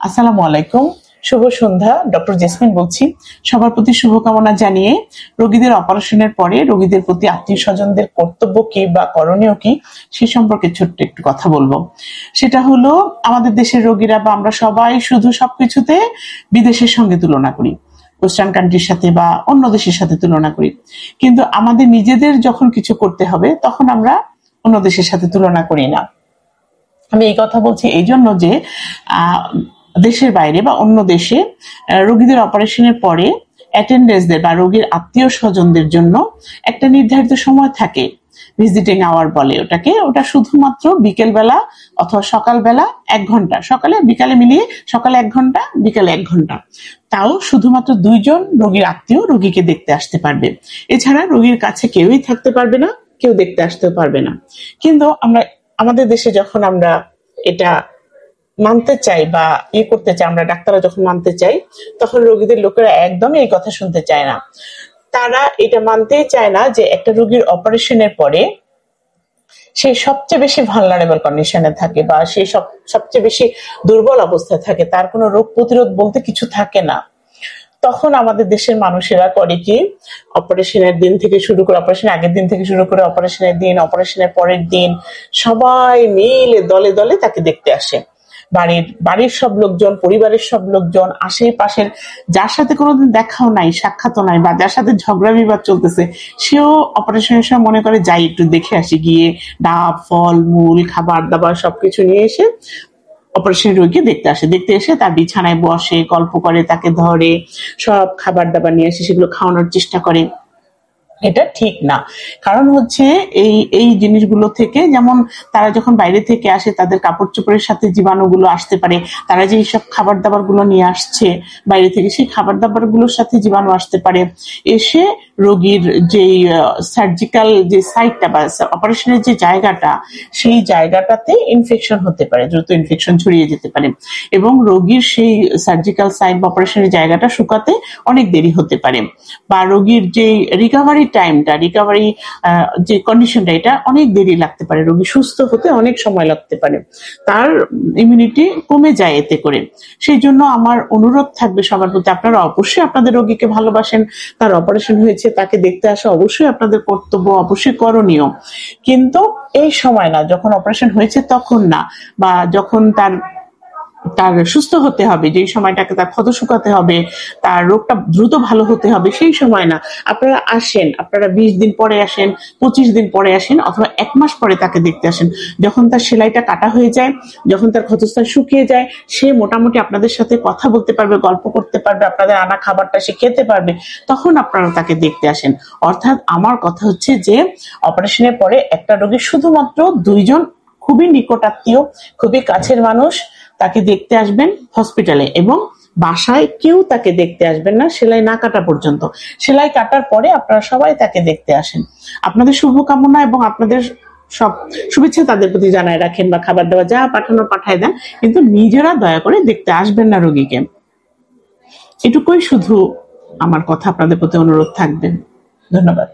আসসালামু আলাইকুম, শুভ সন্ধ্যা। Doctor jasmine বলছি। সবার প্রতি শুভকামনা জানিয়ে রোগীদের অপারেশনের পরে রোগীদের প্রতি আত্মীয় স্বজনদের কর্তব্য কি বা করণীয় কি সে সম্পর্কে ছোট্ট একটু কথা বলবো। সেটা হলো, আমাদের দেশের রোগীরা বা আমরা সবাই শুধু সবকিছুতে বিদেশের সঙ্গে তুলনা করি, ওয়েস্টার্ন কান্ট্রির সাথে বা অন্য দেশের সাথে তুলনা করি, কিন্তু আমাদের নিজেদের যখন কিছু করতে হবে তখন আমরা অন্য দেশের সাথে তুলনা করি না। আমি এই কথা বলছি এই জন্য যে দেশের বাইরে বা অন্য দেশে রোগীদের অপারেশনের পরে অ্যাটেন্ডেন্সদের বা রোগীর আত্মীয় স্বজনদের জন্য একটা নির্ধারিত সময় থাকে, ভিজিটিং আওয়ার বলে ওটাকে। ওটা শুধুমাত্র বিকেল বেলা অথবা সকালবেলা 1 ঘন্টা, সকালে বিকালে মিলিয়ে সকালে 1 ঘন্টা, বিকালে 1 ঘন্টা। তাও শুধুমাত্র 2 জন রোগীর আত্মীয় রোগীকে দেখতে আসতে পারবে। এছাড়া রোগীর কাছে কেউই থাকতে পারবে না, কেউ দেখতে আসতেও পারবে না। কিন্তু আমাদের দেশে যখন আমরা এটা মানতে চাই বা করতে চাই, আমরা ডাক্তাররা যখন মানতে চাই, তখন রোগীদের লোকেরা একদমই এই কথা শুনতে চায় না। তারা এটা মানতেই চায় না যে একটা রোগীর অপারেশনের পরে সে সবচেয়ে বেশি ভালনারেবল কন্ডিশনে থাকে বা সে সবচেয়ে বেশি দুর্বল অবস্থায় থাকে, তার কোনো রোগ প্রতিরোধ বলতে কিছু থাকে না। তখন আমাদের দেশের মানুষেরা করে কি, অপারেশনের দিন থেকে শুরু করে, অপারেশনের আগের দিন থেকে শুরু করে অপারেশনের দিন, অপারেশনের পরের দিন সবাই মিলে দলে দলে তাকে দেখতে আসে। বাড়ির সব লোকজন, পরিবারের সব লোকজন, আশেপাশের যার সাথে কোনোদিন দেখাও নাই, সাক্ষাৎও নাই, বা যার সাথে ঝগড়া বিবাদ চলতেছে, সেও অপারেশনের সময় মনে করে যাই একটু দেখে আসি, গিয়ে ডাব, ফল মূল, খাবার দাবার সবকিছু নিয়ে এসে অপারেশনের রোগীকে দেখতে এসে তার বিছানায় বসে, গল্প করে, তাকে ধরে, সব খাবার দাবার নিয়ে এসে সেগুলো খাওয়ানোর চেষ্টা করে। এটা ঠিক না। কারণ হচ্ছে এই জিনিসগুলো থেকে, যেমন তারা যখন বাইরে থেকে আসে তাদের কাপড় চোপড়ের সাথে জীবাণুগুলো আসতে পারে, তারা যে সব খাবার দাবার গুলো নিয়ে আসছে বাইরে থেকে, সেই খাবার দাবার গুলোর সাথে জীবাণু আসতে পারে, এসে রোগীর যে সার্জিক্যাল যে সাইটটা বা অপারেশনের যে জায়গাটা, সেই জায়গাটাতে ইনফেকশন হতে পারে, দ্রুত ইনফেকশন ছড়িয়ে যেতে পারে, এবং রোগীর সেই সার্জিক্যাল সাইট বা অপারেশনের জায়গাটা শুকাতে অনেক দেরি হতে পারে, বা রোগীর যে রিকভারি টাইমটা, রিকভারি যে কন্ডিশনটা, এটা অনেক দেরি লাগতে পারে, রোগী সুস্থ হতে অনেক সময় লাগতে পারে, তার ইমিউনিটি কমে যায় এতে করে। সেই জন্য আমার অনুরোধ থাকবে সবার প্রতি, আপনারা অবশ্যই আপনাদের রোগীকে ভালোবাসেন, তার অপারেশন হয়েছে, তাকে দেখতে আসা অবশ্যই আপনাদের কর্তব্য, অবশ্যই করণীয়। কিন্তু এই সময় না, যখন অপারেশন হয়েছে তখন না, বা যখন তার সুস্থ হতে হবে, যেই সময়টাকে তার ক্ষত শুকাতে হবে, তার রোগটা দ্রুত ভালো হতে হবে, সেই সময় না। আপনারা আসেন, আপনারা 20 দিন পরে আসেন, 25 দিন পরে আসেন, অথবা 1 মাস পরে তাকে দেখতে আসেন, যখন তার সেলাইটা কাটা হয়ে যায়, যখন তার ক্ষতস্থান শুকিয়ে যায়, সে মোটামুটি আপনাদের সাথে কথা বলতে পারবে, গল্প করতে পারবে, আপনাদের আনা খাবারটা সে খেতে পারবে, তখন আপনারা তাকে দেখতে আসেন। অর্থাৎ আমার কথা হচ্ছে যে, অপারেশনের পরে একটা রোগী শুধুমাত্র 2 জন খুবই নিকটাত্মীয়, খুবই কাছের মানুষ তাকে দেখতে আসবেন হসপিটালে, এবং বাসায় কেউ তাকে দেখতে আসবেন না সেলাই না কাটা পর্যন্ত। সেলাই কাটার পরে আপনারা সবাই তাকে দেখতে আসেন। আপনাদের শুভকামনা এবং আপনাদের সব শুভেচ্ছা তাদের প্রতি জানায় রাখেন, বা খাবার দাবার যা পাঠানোর পাঠায় দেন, কিন্তু নিজেরা দয়া করে দেখতে আসবেন না রোগীকে। এটুকুই শুধু আমার কথা, আপনাদের প্রতি অনুরোধ থাকবে। ধন্যবাদ।